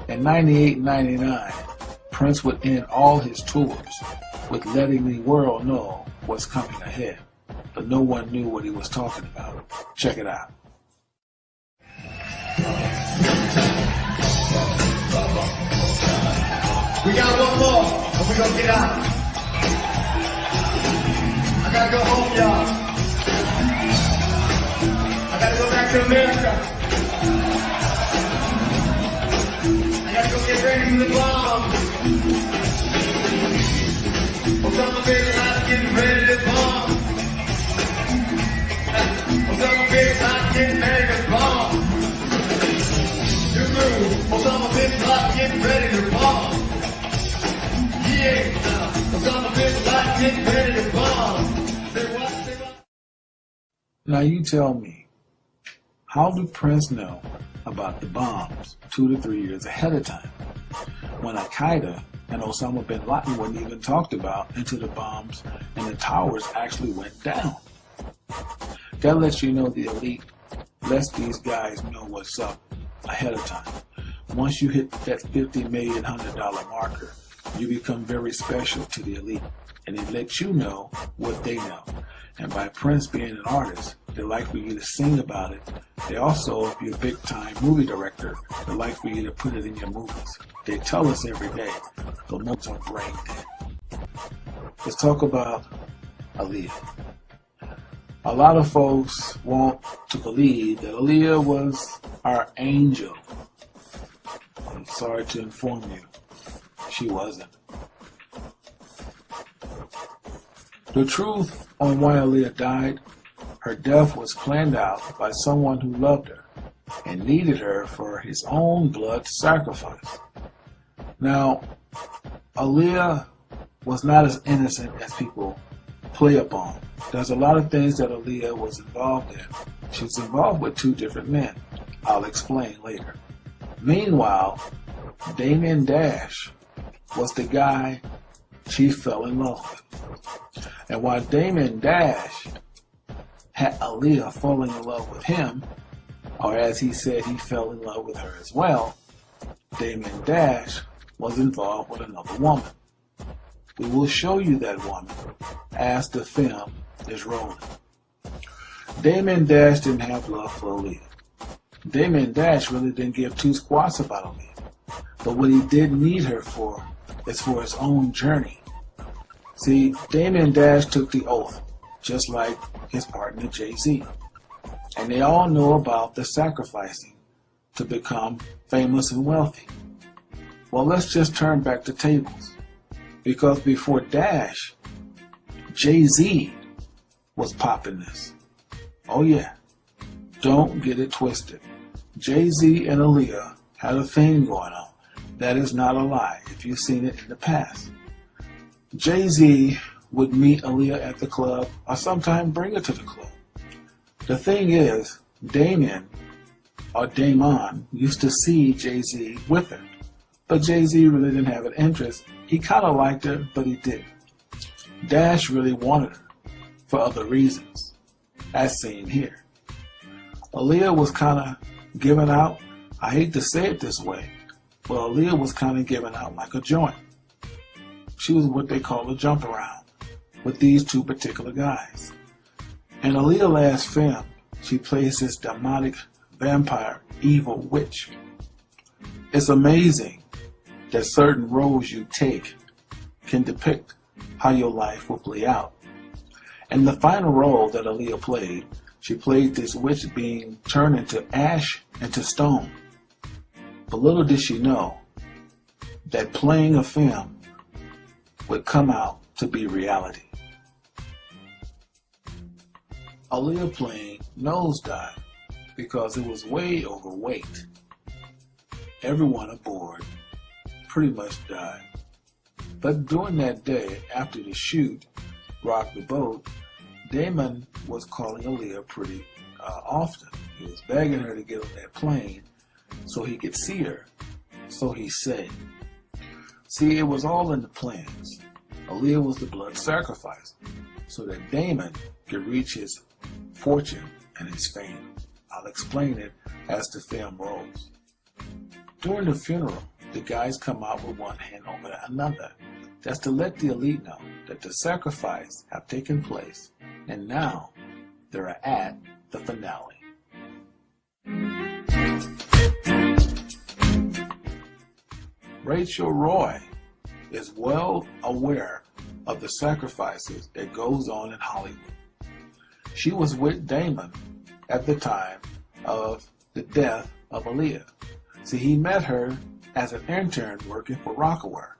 In 98 and 99, Prince would end all his tours with letting the world know what's coming ahead, but no one knew what he was talking about. Check it out. We got one more, and we're gonna get out. I gotta go home, y'all. I gotta go back to America. I gotta go get ready for the bomb. Osama bin Laden getting ready to bomb. Osama bin Laden getting ready to bomb. You move. Osama bin Laden getting ready to bomb. Yeah. Osama bin Laden getting ready to bomb. Say what? Say what? Now you tell me, how do Prince know about the bombs 2 to 3 years ahead of time, when Al-Qaeda and Osama bin Laden weren't even talked about until the bombs and the towers actually went down? That lets you know the elite lets these guys know what's up ahead of time. Once you hit that $50 million marker, you become very special to the elite, and it lets you know what they know. And by Prince being an artist, they like for you to sing about it. They also, if you're a big-time movie director, they like for you to put it in your movies. They tell us every day, the movies are brain dead. Let's talk about Aaliyah. A lot of folks want to believe that Aaliyah was our angel. I'm sorry to inform you, she wasn't. The truth on why Aaliyah died, her death was planned out by someone who loved her and needed her for his own blood sacrifice. Now, Aaliyah was not as innocent as people play upon. There's a lot of things that Aaliyah was involved in. She was involved with 2 different men. I'll explain later. Meanwhile, Damon Dash was the guy she fell in love with. And while Damon Dash had Aaliyah falling in love with him, or as he said, he fell in love with her as well, Damon Dash was involved with another woman. We will show you that woman as the film is rolling. Damon Dash didn't have love for Aaliyah. Damon Dash really didn't give 2 squats about Aaliyah. But what he did need her for is for his own journey. See, Damon Dash took the oath, just like his partner Jay-Z. And they all know about the sacrificing to become famous and wealthy. Well, let's just turn back the tables. Because before Dash, Jay-Z was popping this. Oh yeah, don't get it twisted. Jay-Z and Aaliyah had a thing going on. That is not a lie if you've seen it in the past. Jay-Z would meet Aaliyah at the club or sometimes bring her to the club. The thing is, Damon used to see Jay-Z with her. But Jay-Z really didn't have an interest. He kind of liked her, but he didn't. Dash really wanted her for other reasons, as seen here. Aaliyah was kind of giving out, I hate to say it this way, but Aaliyah was kind of giving out like a joint. She was what they call a jump around with these 2 particular guys. In Aaliyah's last film, she plays this demonic vampire, evil witch. It's amazing that certain roles you take can depict how your life will play out. In the final role that Aaliyah played, she played this witch being turned into ash into stone. But little did she know that playing a film would come out to be reality. Aaliyah plane nosedive because it was way overweight. Everyone aboard pretty much died. But during that day, after the shoot, Rock the Boat, Damon was calling Aaliyah pretty often. He was begging her to get on that plane so he could see her, so he said. See, it was all in the plans. Aaliyah was the blood sacrifice so that Damon could reach his fortune and his fame. I'll explain it as the film rolls. During the funeral, the guys come out with one hand over another. That's to let the elite know that the sacrifice have taken place, and now they're at the finale. Rachel Roy is well aware of the sacrifices that goes on in Hollywood. She was with Damon at the time of the death of Aaliyah. See, he met her as an intern working for Rockaware,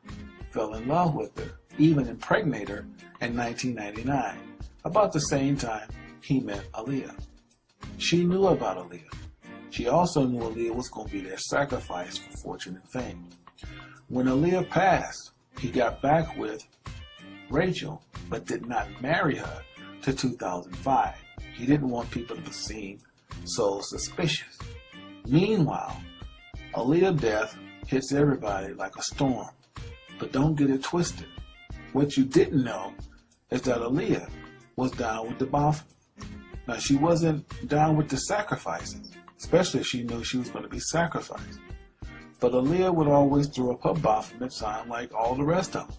fell in love with her, even impregnated her in 1999, about the same time he met Aaliyah. She knew about Aaliyah. She also knew Aaliyah was going to be their sacrifice for fortune and fame. When Aaliyah passed, he got back with Rachel, but did not marry her till 2005. He didn't want people to be seen so suspicious. Meanwhile, Aaliyah's death hits everybody like a storm. But don't get it twisted. What you didn't know is that Aaliyah was down with the Baphomet. Now, she wasn't down with the sacrifices, especially if she knew she was going to be sacrificed. But Aaliyah would always throw up her Baphomet sign like all the rest of them,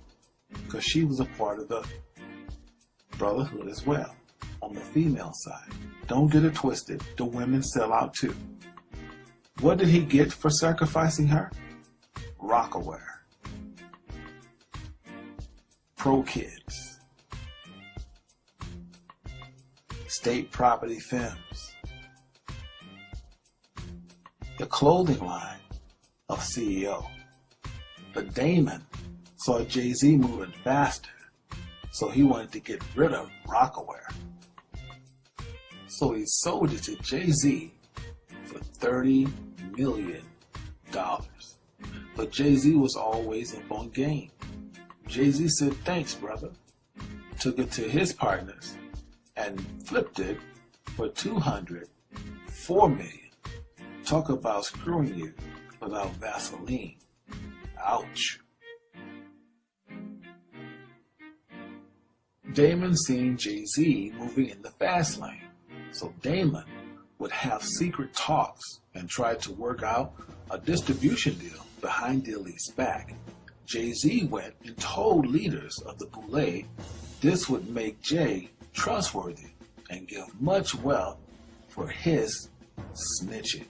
because she was a part of the brotherhood as well, on the female side. Don't get it twisted. The women sell out too. What did he get for sacrificing her? Rockaware. Pro Kids. State Property Films. The clothing line of CEO. But Damon saw Jay-Z moving faster, so he wanted to get rid of Rockaware. So he sold it to Jay-Z for $30 million. But Jay-Z was always up on game. Jay-Z said, "Thanks, brother." Took it to his partners and flipped it for $204 million. Talk about screwing you without Vaseline. Ouch. Damon seen Jay-Z moving in the fast lane, so Damon would have secret talks and try to work out a distribution deal behind the elite's back. Jay-Z went and told leaders of the Boule this would make Jay trustworthy and give much wealth for his snitching.